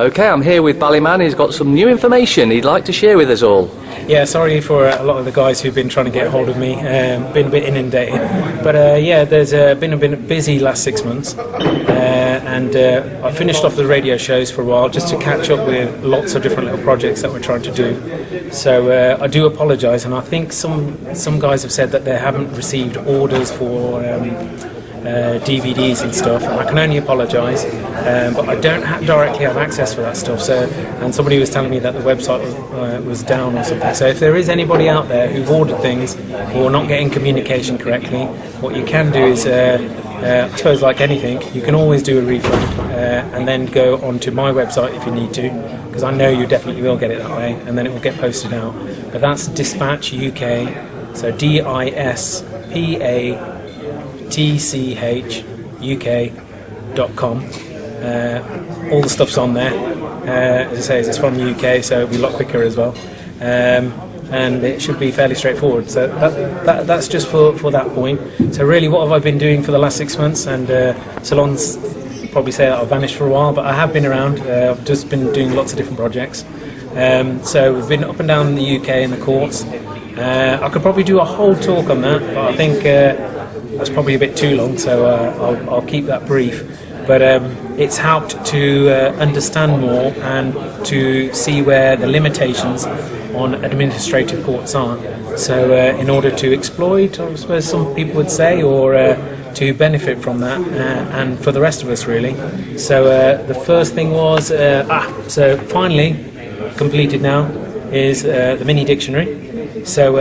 Okay, I'm here with Ballyman. He's got some new information he'd like to share with us all. Yeah, sorry for a lot of the guys who've been trying to get hold of me. Been a bit inundated, but there's been a bit busy last 6 months, and I finished off the radio shows for a while just to catch up with lots of different little projects that we're trying to do. So I do apologise, and I think some guys have said that they haven't received orders for DVDs and stuff, and I can only apologise, but I don't directly have access for that stuff. So, and somebody was telling me that the website was down or something. So if there is anybody out there who've ordered things or not getting communication correctly, what you can do is, I suppose like anything, you can always do a refund and then go onto my website if you need to, because I know you definitely will get it that way, and then it will get posted out. But that's Dispatch UK, so DISPATCHUK.com. All the stuff's on there. As I say, it's from the UK, so it'll be a lot quicker as well. And it should be fairly straightforward. So that's just for that point. So really, what have I been doing for the last 6 months? And Salon's probably say that I've vanished for a while, but I have been around. I've just been doing lots of different projects. So we've been up and down the UK in the courts. I could probably do a whole talk on that, but I think that's probably a bit too long, so I'll keep that brief. But it's helped to understand more and to see where the limitations on administrative courts are. So in order to exploit, I suppose some people would say, or to benefit from that, and for the rest of us really. So the first thing was, so finally completed now, is the mini dictionary. So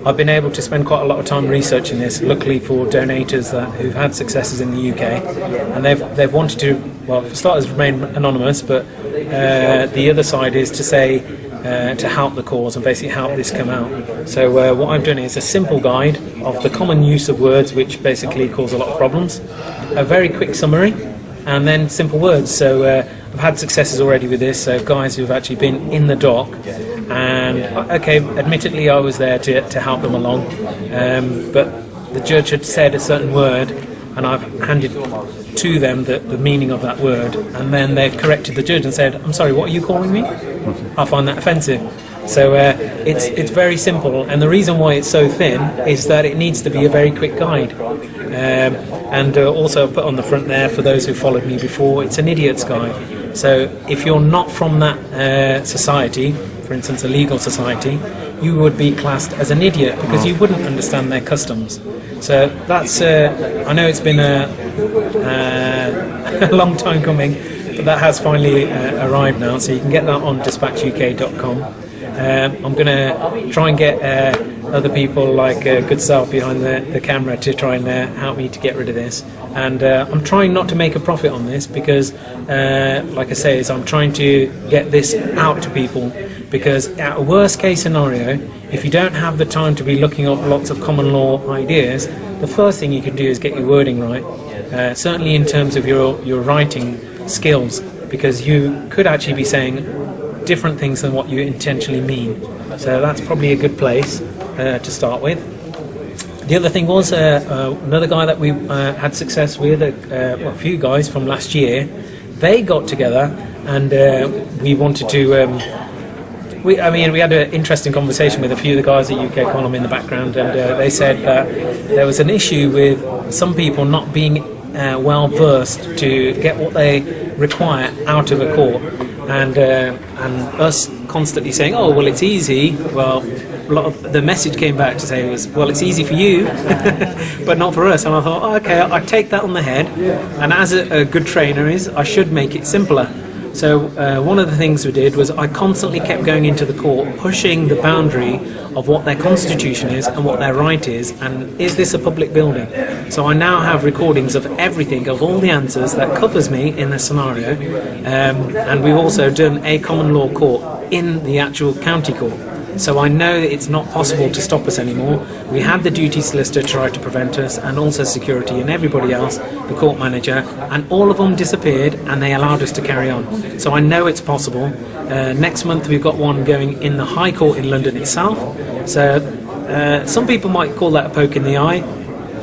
I've been able to spend quite a lot of time researching this, luckily for donators who've had successes in the UK, and they've wanted to, well, for starters, remain anonymous, but the other side is to say, to help the cause and basically help this come out. So what I've done is a simple guide of the common use of words which basically cause a lot of problems, a very quick summary, and then simple words. So I've had successes already with this, so guys who've actually been in the dock, and okay, admittedly I was there to help them along, but the judge had said a certain word, and I've handed to them the meaning of that word, and then they've corrected the judge and said, "I'm sorry, what are you calling me? I find that offensive." So it's very simple, and the reason why it's so thin is that it needs to be a very quick guide. And also I've put on the front there, for those who followed me before, it's an idiot's guide. So if you're not from that society, for instance a legal society, you would be classed as an idiot because you wouldn't understand their customs. So that's, I know it's been a long time coming, but that has finally arrived now, so you can get that on dispatchuk.com. I'm going to try and get other people like good self behind the camera to try and help me to get rid of this. And I'm trying not to make a profit on this because, like I say, I'm trying to get this out to people, because at a worst case scenario, if you don't have the time to be looking up lots of common law ideas, the first thing you can do is get your wording right, certainly in terms of your writing skills, because you could actually be saying different things than what you intentionally mean. So that's probably a good place to start with. The other thing was another guy that we had success with, a few guys from last year. They got together and we wanted to. We had an interesting conversation with a few of the guys at UK Column in the background, and they said that there was an issue with some people not being well versed to get what they require out of a court, and us constantly saying, "Oh, well, it's easy." Well, a lot of the message came back to say was, "Well, it's easy for you, but not for us." And I thought, oh, okay, I take that on the head, and as a good trainer I should make it simpler. So one of the things we did was I constantly kept going into the court, pushing the boundary of what their constitution is and what their right is, and is this a public building? So I now have recordings of everything, of all the answers that covers me in the scenario, and we've also done a common law court in the actual county court. So I know that it's not possible to stop us anymore. We had the duty solicitor try to prevent us, and also security and everybody else, the court manager, and all of them disappeared, and they allowed us to carry on. So I know it's possible. Next month we've got one going in the High Court in London itself. So some people might call that a poke in the eye.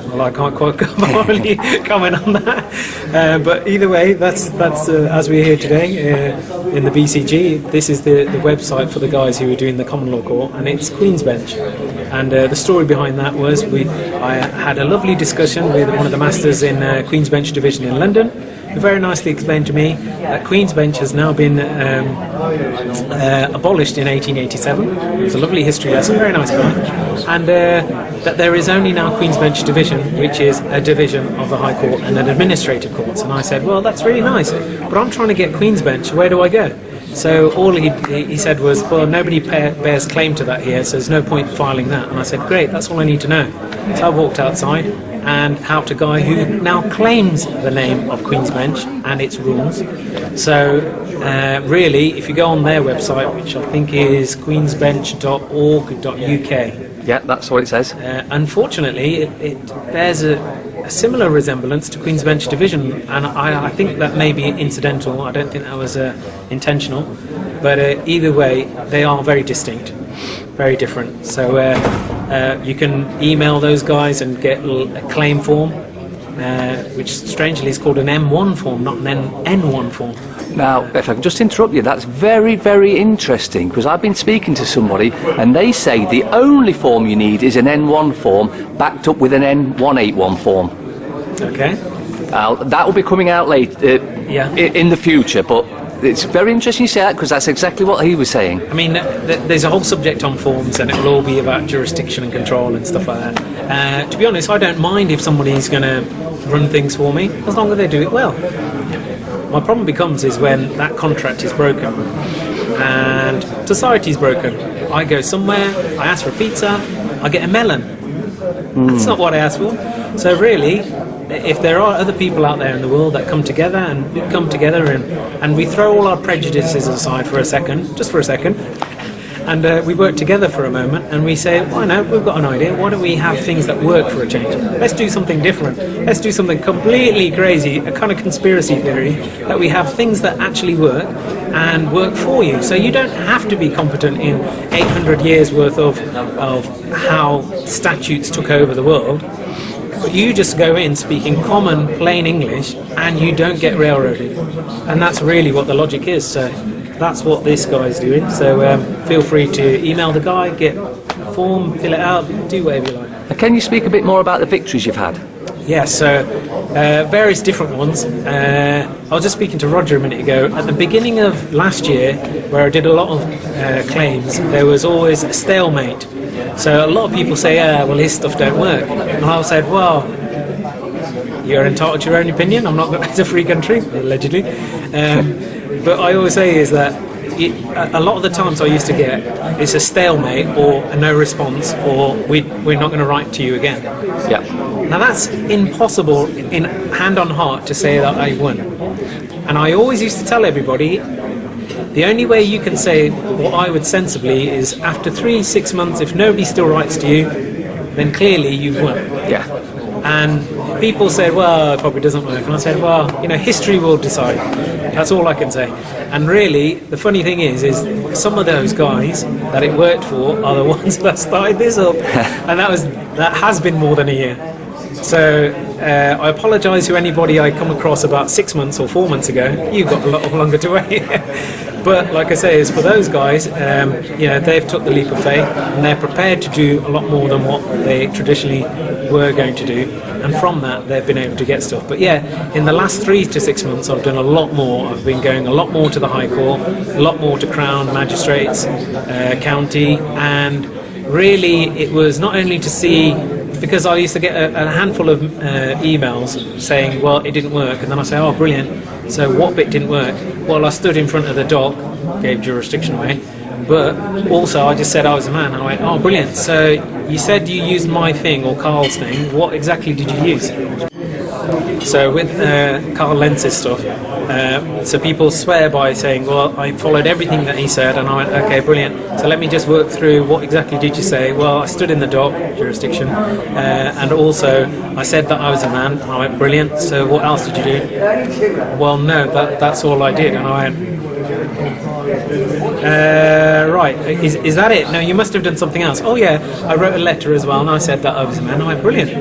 Well, I can't quite really comment on that. But either way, that's as we're here today in the BCG. This is the website for the guys who are doing the common law court, and it's Queen's Bench. And the story behind that was I had a lovely discussion with one of the masters in Queen's Bench Division in London, who very nicely explained to me that Queen's Bench has now been abolished in 1887. It was a lovely history lesson, very nice guy. And that there is only now Queen's Bench Division, which is a division of the High Court and an administrative courts. And I said, well, that's really nice, but I'm trying to get Queen's Bench, where do I go? So all he said was, well, nobody bears claim to that here, so there's no point filing that. And I said, great, that's all I need to know. So I walked outside and helped a guy who now claims the name of Queen's Bench and its rules. So really, if you go on their website, which I think is queensbench.org.uk. Yeah, that's what it says. Unfortunately, it bears a similar resemblance to Queen's Bench Division, and I think that may be incidental. I don't think that was intentional, but either way, they are very distinct, very different. So you can email those guys and get a claim form, which strangely is called an M1 form, not an N1 form. Now, if I can just interrupt you, that's very, very interesting, because I've been speaking to somebody and they say the only form you need is an N1 form backed up with an N181 form. Okay. That will be coming out later in the future, but it's very interesting you say that, because that's exactly what he was saying. I mean, there's a whole subject on forms, and it will all be about jurisdiction and control and stuff like that. To be honest, I don't mind if somebody's going to run things for me, as long as they do it well. My problem becomes is when that contract is broken and society's broken. I go somewhere, I ask for a pizza, I get a melon. That's not what I asked for. So really, if there are other people out there in the world that come together and we throw all our prejudices aside for a second, just for a second, and we work together for a moment and we say, why not, we've got an idea, why don't we have things that work for a change? Let's do something different. Let's do something completely crazy, a kind of conspiracy theory, that we have things that actually work and work for you. So you don't have to be competent in 800 years worth of how statutes took over the world. You just go in speaking common, plain English, and you don't get railroaded. And that's really what the logic is. So that's what this guy's doing. So feel free to email the guy, get a form, fill it out, do whatever you like. Can you speak a bit more about the victories you've had? Yes, so various different ones. I was just speaking to Roger a minute ago. At the beginning of last year, where I did a lot of claims, there was always a stalemate. So a lot of people say, well, his stuff don't work. And I said, well, you're entitled to your own opinion. I'm not, it's a free country, allegedly. But I always say is that a lot of the times I used to get, it's a stalemate or a no response, or we're not going to write to you again. Yeah. Now that's impossible in hand on heart to say that I won. And I always used to tell everybody, the only way you can say what I would sensibly is after 3-6 months, if nobody still writes to you, then clearly you've won. Yeah. And people said, well, it probably doesn't work. And I said, well, history will decide. That's all I can say. And really, the funny thing is some of those guys that it worked for are the ones that started this up. And that has been more than a year. So I apologise to anybody I come across about 6 months or 4 months ago. You've got a lot longer to wait. But like I say, is for those guys, they've took the leap of faith and they're prepared to do a lot more than what they traditionally were going to do. And from that, they've been able to get stuff. But yeah, in the last 3 to 6 months, I've done a lot more. I've been going a lot more to the High Court, a lot more to Crown, Magistrates, County, and really it was not only to see, because I used to get a handful of emails saying, well, it didn't work, and then I say, oh, brilliant, so what bit didn't work? Well, I stood in front of the dock, gave jurisdiction away, but also I just said I was a man, and I went, oh, brilliant, so you said you used my thing, or Karl's thing, what exactly did you use? So with Karl Lentz's stuff, so people swear by saying, well, I followed everything that he said, and I went, okay, brilliant, so let me just work through what exactly did you say. Well, I stood in the dock, jurisdiction, and also I said that I was a man, and I went, brilliant, so what else did you do? Well, no, that's all I did. And I went, Right, is that it? No, you must have done something else. Oh yeah, I wrote a letter as well, and I said that I was a man. I went, brilliant.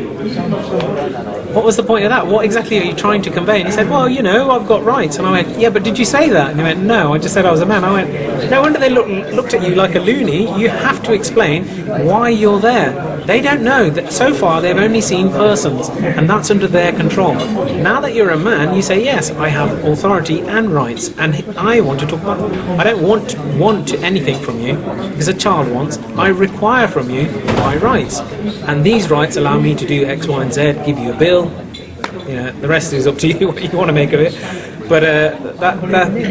What was the point of that? What exactly are you trying to convey? And he said, well, you know, I've got rights. And I went, yeah, but did you say that? And he went, no, I just said I was a man. I went, no wonder they looked at you like a loony. You have to explain why you're there. They don't know that so far they've only seen persons, and that's under their control. Now that you're a man, you say, yes, I have authority and rights, and I want to talk about I don't want anything from you because a child wants. I require from you my rights, and these rights allow me to do X, Y, and Z, give you a bill. You know, the rest is up to you what you want to make of it. But that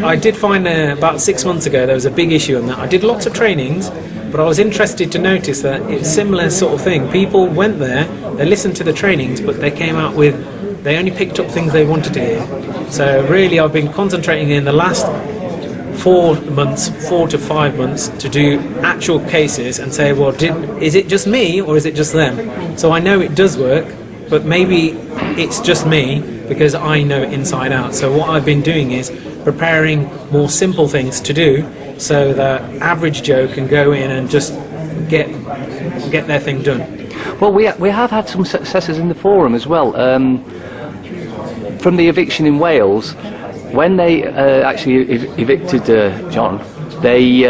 I did find about 6 months ago there was a big issue on that. I did lots of trainings, but I was interested to notice that it's similar sort of thing. People went there, they listened to the trainings, but they came out with, they only picked up things they wanted to hear. So really I've been concentrating in the last 4 to 5 months to do actual cases and say, well, is it just me or is it just them? So I know it does work, but maybe it's just me because I know it inside out. So what I've been doing is preparing more simple things to do so that average Joe can go in and just get their thing done. Well, we have had some successes in the forum as well. From the eviction in Wales, when they actually evicted John, they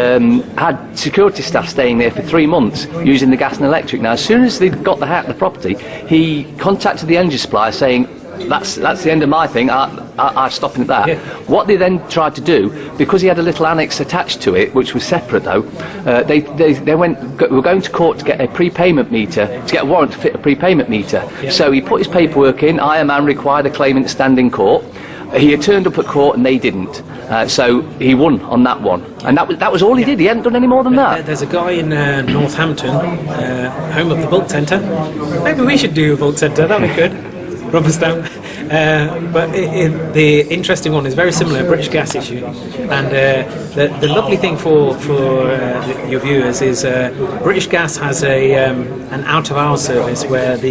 had security staff staying there for 3 months using the gas and electric. Now, as soon as they got the property, he contacted the energy supplier saying, that's the end of my thing, I'm stopping at that. Yeah. What they then tried to do, because he had a little annex attached to it, which was separate though, they were going to court to get a prepayment meter, to get a warrant to fit a prepayment meter. Yeah. So he put his paperwork in, I, a man, required a claimant to stand in court. He had turned up at court and they didn't. So he won on that one. And that was all he did. He hadn't done any more than that. There's a guy in Northampton, home of the bulk centre. Maybe we should do a bulk centre, that'd be good. Rubber stamp. But the interesting one is very similar, British gas issue. And the lovely thing for your viewers is British Gas has an out-of-hours service where the